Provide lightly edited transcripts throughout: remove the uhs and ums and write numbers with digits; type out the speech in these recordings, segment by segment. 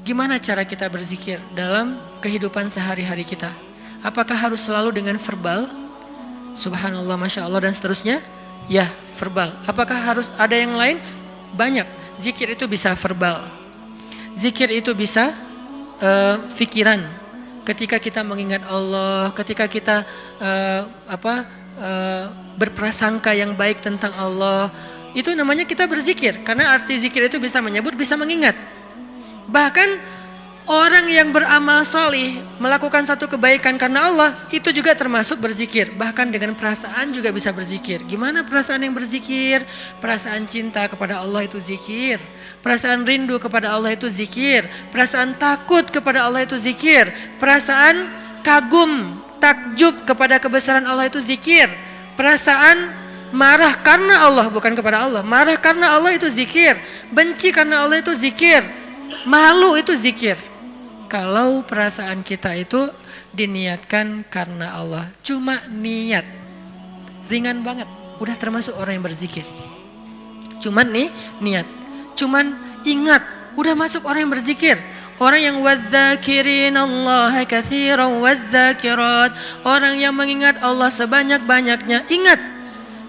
Gimana cara kita berzikir dalam kehidupan sehari-hari kita? Apakah harus selalu dengan verbal? Subhanallah, Masya Allah dan seterusnya? Ya, verbal. Apakah harus ada yang lain? Banyak. Zikir itu bisa verbal. Zikir itu bisa fikiran. Ketika kita mengingat Allah, ketika kita berprasangka yang baik tentang Allah, itu namanya kita berzikir. Karena arti zikir itu bisa menyebut, bisa mengingat. Bahkan orang yang beramal solih melakukan satu kebaikan karena Allah, itu juga termasuk berzikir. Bahkan dengan perasaan juga bisa berzikir. Gimana perasaan yang berzikir? Perasaan cinta kepada Allah itu zikir. Perasaan rindu kepada Allah itu zikir. Perasaan takut kepada Allah itu zikir. Perasaan kagum, takjub kepada kebesaran Allah itu zikir. Perasaan marah karena Allah, bukan kepada Allah. Marah karena Allah itu zikir. Benci karena Allah itu zikir. Malu itu zikir. Kalau perasaan kita itu diniatkan karena Allah, cuma niat, ringan banget, udah termasuk orang yang berzikir. Cuman nih niat, cuman ingat, udah masuk orang yang berzikir. Orang yang wadzakirin Allah katsiran wadzakirat, orang yang mengingat Allah sebanyak-banyaknya. Ingat,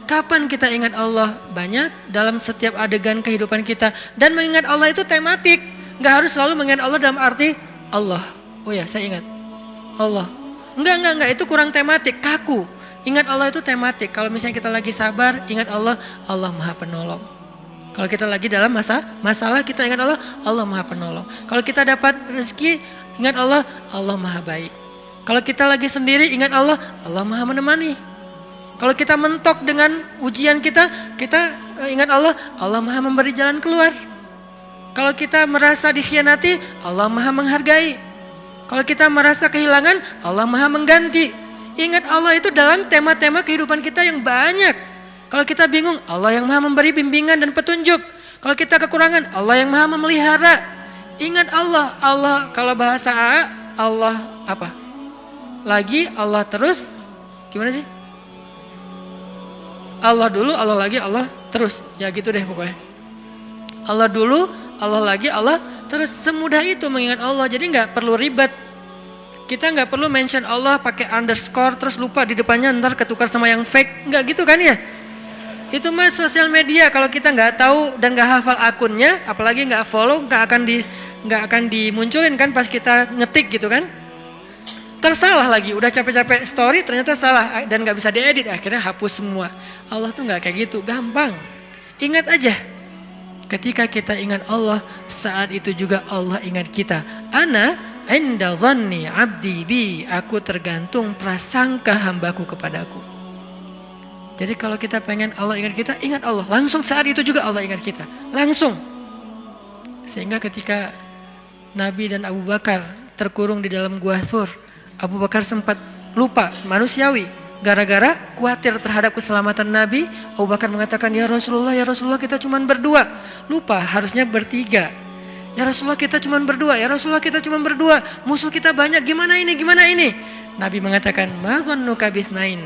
kapan kita ingat Allah? Banyak dalam setiap adegan kehidupan kita. Dan mengingat Allah itu tematik, nggak harus selalu mengingat Allah dalam arti Allah. Oh ya, saya ingat Allah. Enggak, itu kurang tematik, kaku. Ingat Allah itu tematik. Kalau misalnya kita lagi sabar, ingat Allah, Allah Maha Penolong. Kalau kita lagi dalam masalah, kita ingat Allah, Allah Maha Penolong. Kalau kita dapat rezeki, ingat Allah, Allah Maha Baik. Kalau kita lagi sendiri, ingat Allah, Allah Maha Menemani. Kalau kita mentok dengan ujian kita ingat Allah, Allah Maha Memberi jalan keluar. Kalau kita merasa dikhianati, Allah Maha menghargai. Kalau kita merasa kehilangan, Allah Maha mengganti. Ingat Allah itu dalam tema-tema kehidupan kita yang banyak. Kalau kita bingung, Allah yang Maha memberi bimbingan dan petunjuk. Kalau kita kekurangan, Allah yang Maha memelihara. Ingat Allah, Allah kalau bahasa A, Allah apa? Lagi, Allah terus. Gimana sih? Allah dulu, Allah lagi, Allah terus. Ya gitu deh pokoknya. Allah dulu, Allah lagi, Allah terus. Semudah itu mengingat Allah. Jadi nggak perlu ribet. Kita nggak perlu mention Allah pakai underscore terus lupa di depannya ntar ketukar sama yang fake. Nggak gitu kan ya? Itu mah sosial media. Kalau kita nggak tahu dan nggak hafal akunnya, apalagi nggak follow, nggak akan dimunculin kan pas kita ngetik gitu kan? Tersalah lagi. Udah capek-capek story ternyata salah dan nggak bisa diedit. Akhirnya hapus semua. Allah tuh nggak kayak gitu. Gampang. Ingat aja. Ketika kita ingat Allah, saat itu juga Allah ingat kita. Ana inda dhanni abdi bi, aku tergantung prasangka hambaku kepadaku. Jadi kalau kita pengen Allah ingat kita, ingat Allah. Langsung saat itu juga Allah ingat kita. Langsung. Sehingga ketika Nabi dan Abu Bakar terkurung di dalam gua Thur, Abu Bakar sempat lupa, manusiawi. Gara-gara khawatir terhadap keselamatan Nabi, Abu Bakar mengatakan, ya Rasulullah kita cuma berdua. Lupa, harusnya bertiga. Ya Rasulullah kita cuma berdua, ya Rasulullah kita cuma berdua. Musuh kita banyak, gimana ini? Nabi mengatakan, ma dhannuka bitsnain,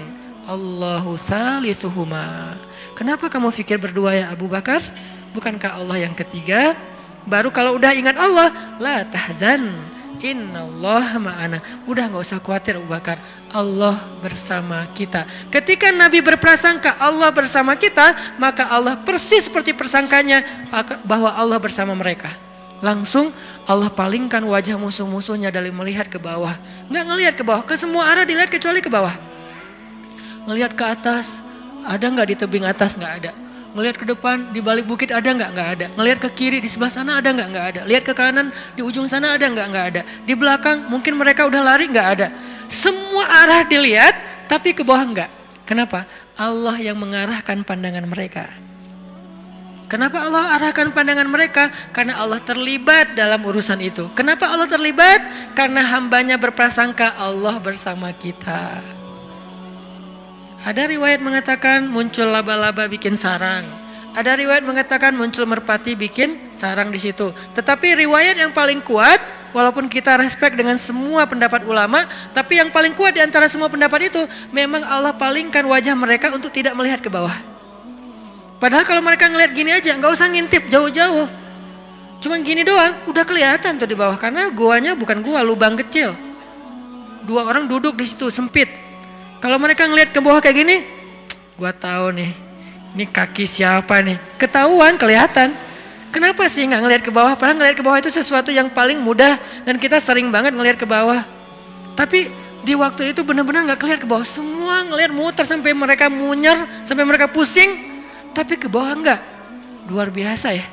Allahu thalithuhuma. Kenapa kamu pikir berdua ya Abu Bakar? Bukankah Allah yang ketiga? Baru kalau udah ingat Allah, la tahzan. Innallaha ma'ana. Udah gak usah khawatir Abu Bakar, Allah bersama kita. Ketika Nabi berprasangka Allah bersama kita, maka Allah persis seperti persangkanya bahwa Allah bersama mereka. Langsung Allah palingkan wajah musuh-musuhnya dari melihat ke bawah. Gak ngelihat ke bawah, ke semua arah dilihat kecuali ke bawah. Ngelihat ke atas, ada gak di tebing atas? Gak ada. Ngelihat ke depan, di balik bukit ada nggak? Nggak ada. Ngelihat ke kiri, di sebelah sana ada nggak? Nggak ada. Lihat ke kanan, di ujung sana ada nggak? Nggak ada. Di belakang, mungkin mereka udah lari, nggak ada. Semua arah dilihat, tapi ke bawah nggak. Kenapa? Allah yang mengarahkan pandangan mereka. Kenapa Allah arahkan pandangan mereka? Karena Allah terlibat dalam urusan itu. Kenapa Allah terlibat? Karena hambanya berprasangka Allah bersama kita. Ada riwayat mengatakan muncul laba-laba bikin sarang. Ada riwayat mengatakan muncul merpati bikin sarang di situ. Tetapi riwayat yang paling kuat, walaupun kita respect dengan semua pendapat ulama, tapi yang paling kuat di antara semua pendapat itu, memang Allah palingkan wajah mereka untuk tidak melihat ke bawah. Padahal kalau mereka ngelihat gini aja, nggak usah ngintip jauh-jauh. Cuman gini doang, udah kelihatan tuh di bawah karena guanya bukan gua, lubang kecil. 2 orang duduk di situ sempit. Kalau mereka ngelihat ke bawah kayak gini, gua tahu nih, ini kaki siapa nih? Ketahuan, kelihatan. Kenapa sih nggak ngelihat ke bawah? Padahal ngelihat ke bawah itu sesuatu yang paling mudah dan kita sering banget ngelihat ke bawah. Tapi di waktu itu benar-benar nggak kelihatan ke bawah. Semua ngelihat muter sampai mereka munyer, sampai mereka pusing. Tapi ke bawah enggak. Luar biasa ya.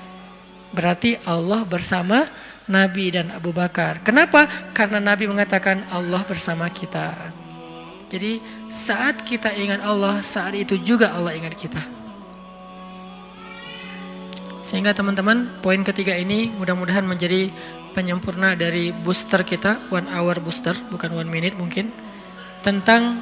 Berarti Allah bersama Nabi dan Abu Bakar. Kenapa? Karena Nabi mengatakan Allah bersama kita. Jadi saat kita ingat Allah, saat itu juga Allah ingat kita. Sehingga teman-teman, poin ketiga ini mudah-mudahan menjadi penyempurna dari booster kita, 1 hour booster, bukan 1 minute mungkin. Tentang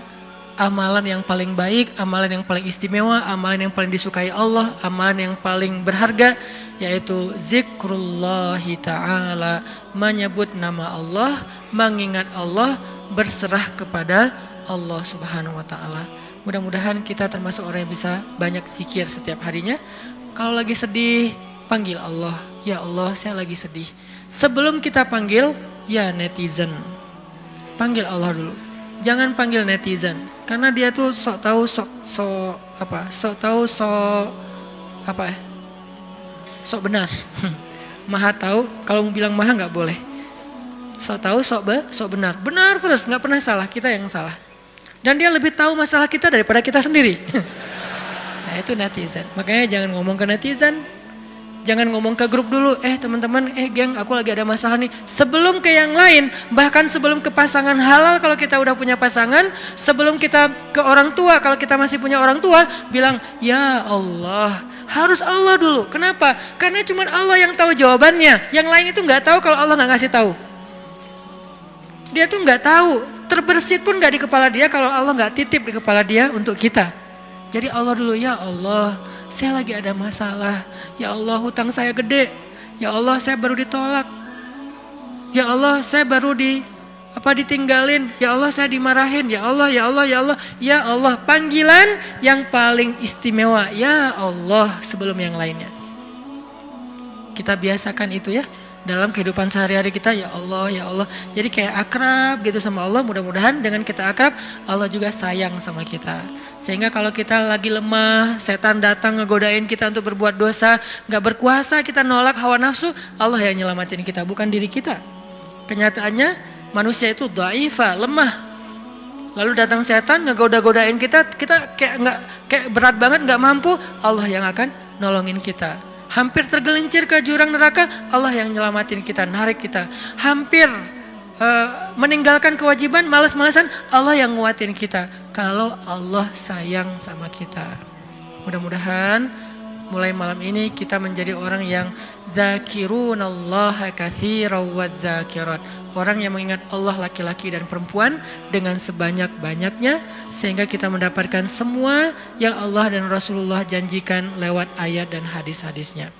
amalan yang paling baik, amalan yang paling istimewa, amalan yang paling disukai Allah, amalan yang paling berharga, yaitu zikrullahi ta'ala, menyebut nama Allah, mengingat Allah, berserah kepada Allah subhanahu wa ta'ala. Mudah-mudahan kita termasuk orang yang bisa banyak zikir setiap harinya. Kalau lagi sedih, panggil Allah. Ya Allah, saya lagi sedih. Sebelum kita panggil, ya netizen. Panggil Allah dulu. Jangan panggil netizen. Karena dia tuh sok tahu, sok benar. Maha tahu, kalau mau bilang maha nggak boleh. Sok tahu, sok benar. Benar terus, nggak pernah salah, kita yang salah. Dan dia lebih tahu masalah kita daripada kita sendiri. Nah itu netizen. Makanya jangan ngomong ke netizen. Jangan ngomong ke grup dulu, teman-teman, geng, aku lagi ada masalah nih. Sebelum ke yang lain, bahkan sebelum ke pasangan halal kalau kita udah punya pasangan, sebelum kita ke orang tua kalau kita masih punya orang tua, bilang, ya Allah, harus Allah dulu. Kenapa? Karena cuma Allah yang tahu jawabannya. Yang lain itu nggak tahu kalau Allah nggak ngasih tahu. Dia tuh nggak tahu, terbersit pun nggak di kepala dia kalau Allah nggak titip di kepala dia untuk kita. Jadi Allah dulu, ya Allah, saya lagi ada masalah. Ya Allah, hutang saya gede. Ya Allah, saya baru ditolak. Ya Allah, saya baru ditinggalin. Ya Allah, saya dimarahin. Ya Allah, ya Allah, ya Allah. Ya Allah, panggilan yang paling istimewa. Ya Allah, sebelum yang lainnya. Kita biasakan itu ya. Dalam kehidupan sehari-hari kita, ya Allah, ya Allah. Jadi kayak akrab gitu sama Allah. Mudah-mudahan dengan kita akrab, Allah juga sayang sama kita. Sehingga kalau kita lagi lemah, setan datang ngegodain kita untuk berbuat dosa, gak berkuasa, kita nolak hawa nafsu, Allah yang nyelamatin kita, bukan diri kita. Kenyataannya manusia itu dhaifa, lemah. Lalu datang setan ngegoda-godain kita kayak berat banget, gak mampu, Allah yang akan nolongin kita. Hampir tergelincir ke jurang neraka, Allah yang nyelamatin kita, narik kita. Hampir meninggalkan kewajiban, malas-malasan, Allah yang nguatin kita. Kalau Allah sayang sama kita. Mudah-mudahan mulai malam ini kita menjadi orang yang zakirunallaha katsiran wadzakirat. Orang yang mengingat Allah laki-laki dan perempuan dengan sebanyak-banyaknya. Sehingga kita mendapatkan semua yang Allah dan Rasulullah janjikan lewat ayat dan hadis-hadisnya.